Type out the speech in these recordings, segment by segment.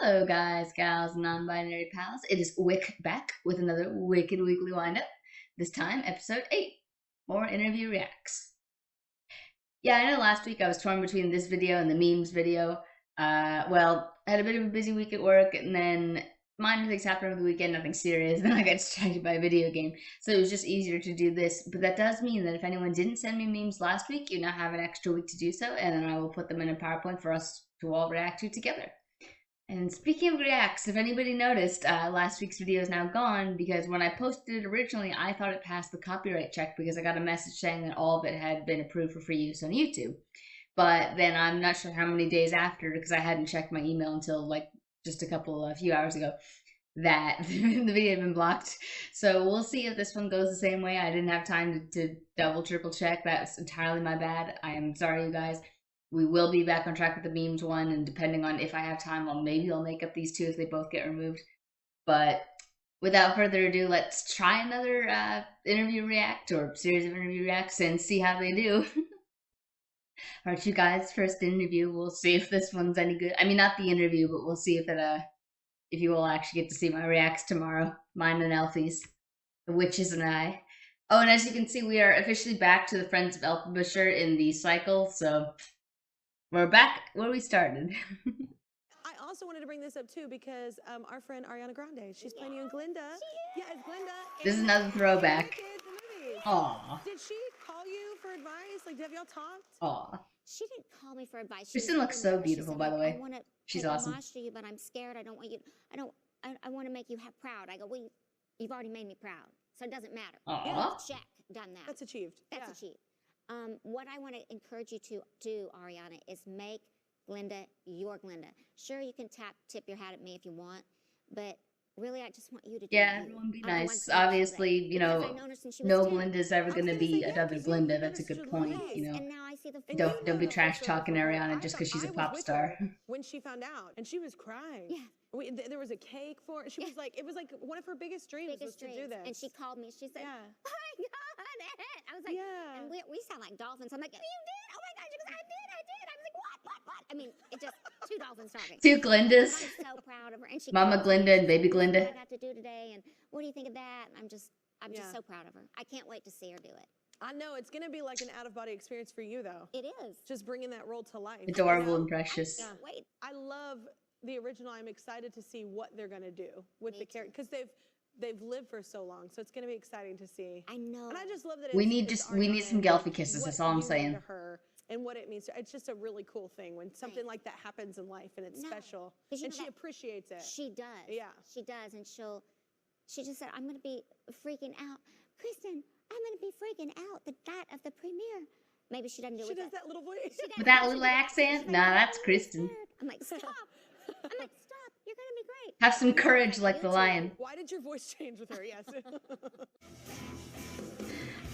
Hello, guys, gals, non-binary pals. It is Wick back with another Wicked Weekly Windup. This time, episode 8, more interview reacts. Yeah, I know last week I was torn between this video and the memes video. Well, I had a bit of a busy week at work, and then minor things happened over the weekend, nothing serious. Then I got distracted by a video game, so it was just easier to do this. But that does mean that if anyone didn't send me memes last week, you now have an extra week to do so, and then I will put them in a PowerPoint for us to all react to together. And speaking of reacts, if anybody noticed, last week's video is now gone because when I posted it originally, I thought it passed the copyright check because I got a message saying that all of it had been approved for free use on YouTube. But then I'm not sure how many days after, because I hadn't checked my email until like just a few hours ago, that the video had been blocked. So we'll see if this one goes the same way. I didn't have time to double, triple check. That's entirely my bad. I am sorry, you guys. We will be back on track with the memes one, and depending on if I have time, maybe I'll make up these two if they both get removed. But without further ado, let's try another interview react or series of interview reacts and see how they do. Alright, you guys, first interview. We'll see if this one's any good. I mean, not the interview, but we'll see if you will actually get to see my reacts tomorrow. Mine and Elfie's, the witches and I. Oh, and as you can see, we are officially back to the Friends of Elfbusher in the cycle, so we're back where we started. I also wanted to bring this up too because our friend Ariana Grande, she's playing you in Glinda. Yeah, it's Glinda. This is another throwback. Aw. Did she call you for advice? Like, have y'all talked? Aw. She didn't call me for advice. Kristen looks so beautiful, by the way. I want to She's awesome. homage to you, but I'm scared. I don't want you. I want to make you proud. I go, well, you've already made me proud, so it doesn't matter. Aw. Check, done that. That's achieved. That's achieved. What I want to encourage you to do, Ariana, is make Glinda your Glinda. Sure, you can tip your hat at me if you want, but really, I just want you to do Yeah, you. everyone be nice. Obviously, you know, no Glinda's ever gonna be another Glinda. That's a good point. You know, And now I see the don't be trash talking Ariana just because she's a pop star. When she found out, and she was crying. Yeah. There was a cake for her. She was like, it was like one of her biggest dreams was to do this. And she called me. She said, Yeah. "Oh my God, Ed." I was like, Yeah. and we sound like dolphins. I'm like, "Oh, you did? Oh my God." She goes, I did. I was like, what? I mean, it just two dolphins talking. Two Glindas. I'm so proud of her. And she Mama Glinda and baby Glinda. What I got to do today, and what do you think of that? And I'm just so proud of her. I can't wait to see her do it. I know it's gonna be like an out-of-body experience for you, though. It is. Just bringing that role to life. Adorable and precious. Yeah. Wait. I love the original. I'm excited to see what they're gonna do with the character because they've lived for so long. So it's gonna be exciting to see. I know. And I just love that We need some Gelfie kisses. That's all I'm saying. Her and what it means. It's just a really cool thing when something like that happens in life and it's special. And she appreciates it. She does. Yeah. She does. And she just said, I'm going to be freaking out. Kristen, I'm going to be freaking out the night of the premiere. Maybe she doesn't do it. She does that little voice. With that little accent? Nah, that's Kristen. I'm like, stop. I'm like, stop. You're going to be great. Have some courage like the lion. Why did your voice change with her? Yes.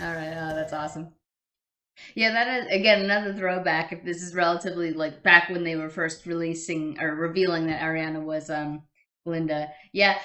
Alright, oh, that's awesome. Yeah, that is, again, another throwback. If this is relatively, like, back when they were first releasing, or revealing that Ariana was, Glinda. Yeah,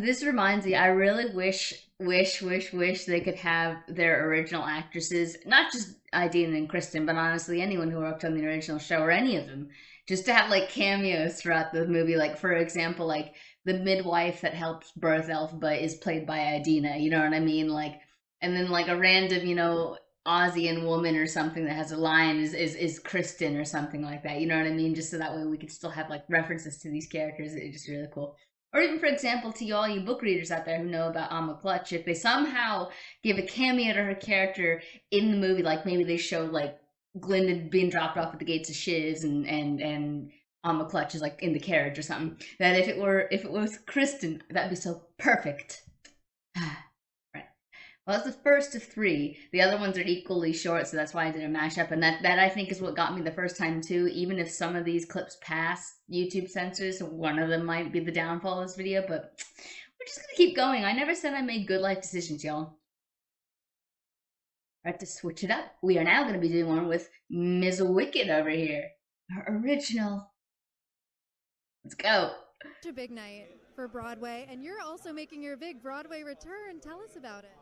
this reminds me, I really wish they could have their original actresses, not just Idina and Kristen, but honestly anyone who worked on the original show, or any of them, just to have, like, cameos throughout the movie. Like, for example, like, the midwife that helps birth Elphaba is played by Idina, you know what I mean? Like, and then, like, a random, you know, Aussian woman or something that has a line is Kristen or something like that. You know what I mean? Just so that way we could still have like references to these characters. It's just really cool. Or even, for example, to all you book readers out there who know about Amma Clutch, if they somehow give a cameo to her character in the movie, like maybe they show like Glinda being dropped off at the gates of Shiz and Amma Clutch is like in the carriage or something. That if it was Kristen, that'd be so perfect. Well, that's the first of 3. The other ones are equally short, so that's why I did a mashup. And that I think is what got me the first time, too. Even if some of these clips pass YouTube censors, one of them might be the downfall of this video, but we're just gonna keep going. I never said I made good life decisions, y'all. Alright, to switch it up, we are now gonna be doing one with Ms. Wicked over here. Her original. Let's go. Such a big night for Broadway, and you're also making your big Broadway return. Tell us about it.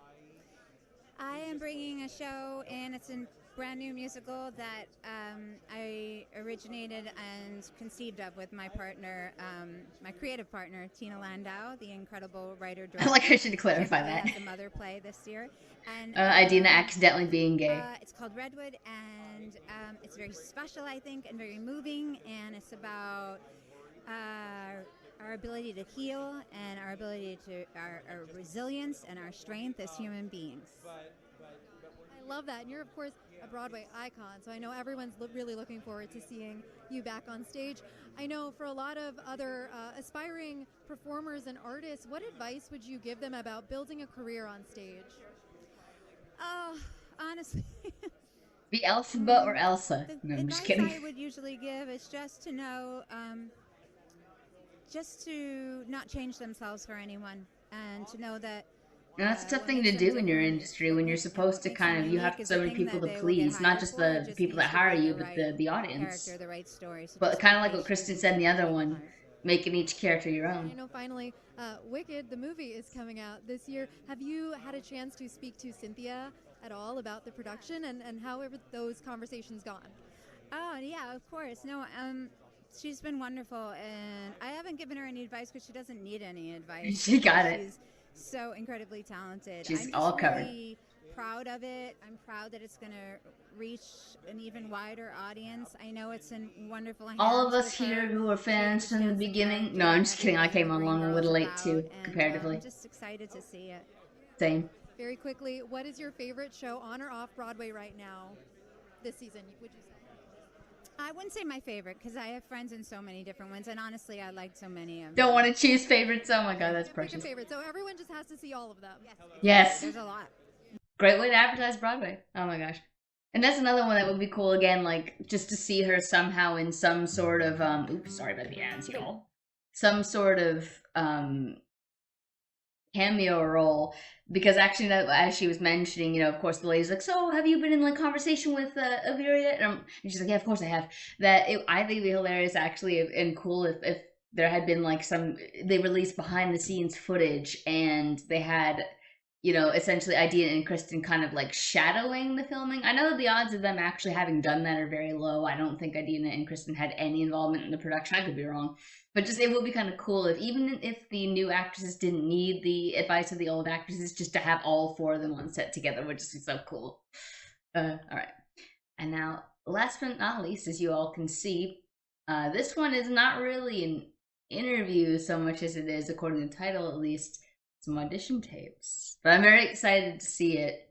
I am bringing a show, and it's brand new musical that I originated and conceived of with my partner, my creative partner, Tina Landau, the incredible writer I director. like I should clarify that. Has the mother play this year, and Idina accidentally being gay. it's called Redwood, and it's very special, I think, and very moving, and it's about our ability to heal and our ability to our resilience and our strength as human beings. I love that. And you're, of course, a Broadway icon, so I know everyone's really looking forward to seeing you back on stage. I know for a lot of other aspiring performers and artists, what advice would you give them about building a career on stage? Oh, honestly, Be Elphaba or Elsa. the No, I'm just advice kidding. I would usually give is just to know, just to not change themselves for anyone, and to know that. And that's a tough what thing makes to them do in your different, industry when you're supposed to makes them kind of, you unique have is so the many thing people that to they will get please, not hired just for. the It just people that needs to hire be you, the but right the audience. character, the right story. So But just kind be of like what patient Kristen and said in the other work one, hard. making each character your I own. know finally, Wicked, the movie, is coming out this year. Have you had a chance to speak to Cynthia at all about the production and how have those conversations gone? Oh yeah, of course. No, she's been wonderful, and I haven't given her any advice because she doesn't need any advice. She got it. She's so incredibly talented. She's I'm all just covered. really proud of it. I'm proud that it's going to reach an even wider audience. I know it's in wonderful hands. All of us with her. here who were She fans from the understands beginning. character No, I'm and just kidding. I everything came the along Green a Girl's little late about, too, and, comparatively. I'm just excited to see it. Same. Very quickly, what is your favorite show on or off Broadway right now this season, would you say? I wouldn't say my favorite because I have friends in so many different ones, and honestly, I like so many of them. Don't want to choose favorites. Oh my god, that's Can't pick a precious. favorite, so everyone just has to see all of them. Yes. There's a lot. Great way to advertise Broadway. Oh my gosh. And that's another one that would be cool again, like just to see her somehow in some sort of oops, sorry about the ads, y'all. Some sort of cameo role, because actually, as she was mentioning, you know, of course, the lady's like, "So, have you been in like conversation with Averia?" And she's like, "Yeah, of course I have." I think it'd be hilarious, actually, and cool if there had been like they released behind the scenes footage, and they had, you know, essentially Idina and Kristen kind of like shadowing the filming. I know the odds of them actually having done that are very low. I don't think Idina and Kristen had any involvement in the production. I could be wrong. But just it would be kind of cool even if the new actresses didn't need the advice of the old actresses, just to have all four of them on set together would just be so cool. All right. And now, last but not least, as you all can see, this one is not really an interview so much as it is, according to the title at least, some audition tapes. But I'm very excited to see it.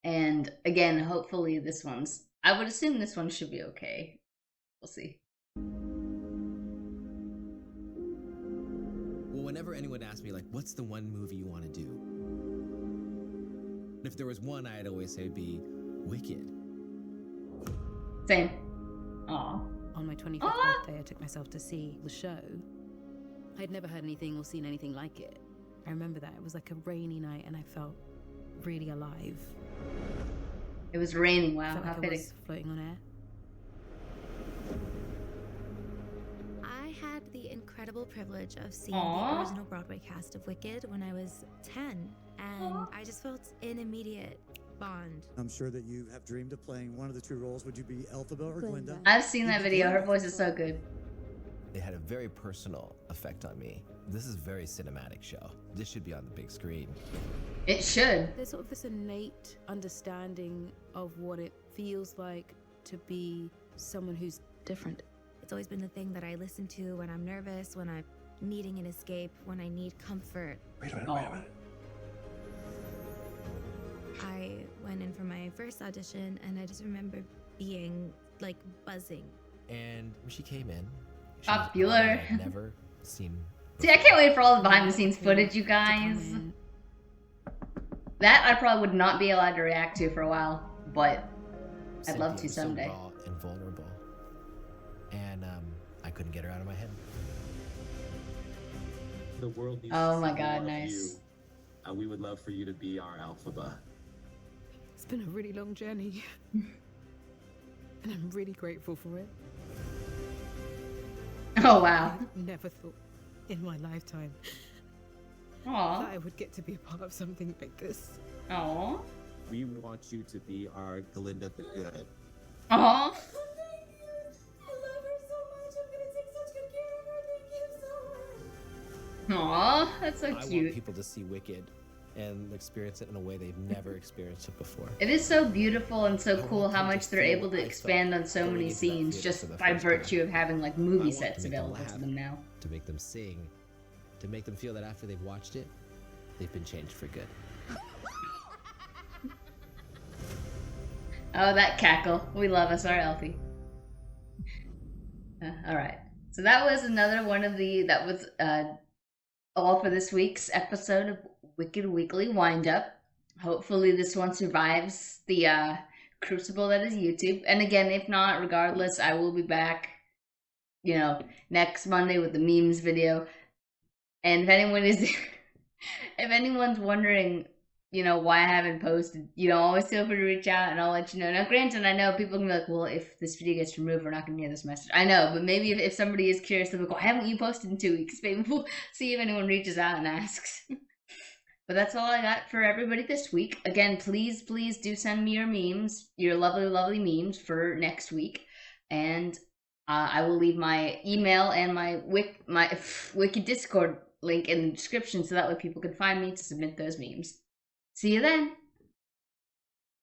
And again, hopefully this one's, I would assume this one should be okay. We'll see. Well, whenever anyone asks me, like, what's the one movie you want to do? If there was one, I'd always say it'd be Wicked. Same. Aw. On my 25th birthday, I took myself to see the show. I'd never heard anything or seen anything like it. I remember that. It was like a rainy night, and I felt really alive. It was raining. I Wow, felt how like I fitting. was floating on air. I had the incredible privilege of seeing Aw. the original Broadway cast of Wicked when I was 10, and I just felt an immediate bond. I'm sure that you have dreamed of playing one of the two roles. Would you be Elphaba or Glinda? I've seen that video. Her voice is so good. It had a very personal effect on me. This is a very cinematic show. This should be on the big screen. It should. There's sort of this innate understanding of what it feels like to be someone who's different. It's always been the thing that I listen to when I'm nervous, when I'm needing an escape, when I need comfort. Wait a minute. I went in for my first audition, and I just remember being like buzzing. And when she came in, she Popular. was a I'd never seen. See, I can't wait for all the behind the scenes footage, you guys. That I probably would not be allowed to react to for a while, but I'd love to Cynthia was someday. So raw and vulnerable, and I couldn't get her out of my head. The world needs Oh to my see god, more of nice. you, and we would love for you to be our Elphaba. It's been a really long journey. And I'm really grateful for it. Oh wow. Never thought in my lifetime that Aw. I would get to be a part of something like this. Aw. We want you to be our Glinda the Good. Aww. I love her so much. I'm gonna take such good care of her. Thank you so much. Aw, that's so I want cute. people to see Wicked and experience it in a way they've never experienced it before. It is so beautiful and so I cool want how them to much they're feel able to what I expand felt on so going many into that scenes theater just for the by first virtue time. of having like I movie want sets to make them available to laugh, them now. to make them sing, to make them feel that after they've watched it, they've been changed for good. Oh, that cackle. We love us, our Elfie. Alright. So that was another one of that was all for this week's episode of Wicked Weekly Windup. Hopefully this one survives the crucible that is YouTube. And again, if not, regardless, I will be back, next Monday with the memes video. And if anyone is, if anyone's wondering, why I haven't posted, always feel free to reach out and I'll let you know. Now, granted, I know people can be like, well, if this video gets removed, we're not going to hear this message. I know, but maybe if somebody is curious, they'll be like, why haven't you posted in 2 weeks? Maybe we'll see if anyone reaches out and asks. But that's all I got for everybody this week. Again, please do send me your memes, your lovely, lovely memes for next week. And I will leave my email and my Wiki Discord link in the description so that way people can find me to submit those memes. See you then!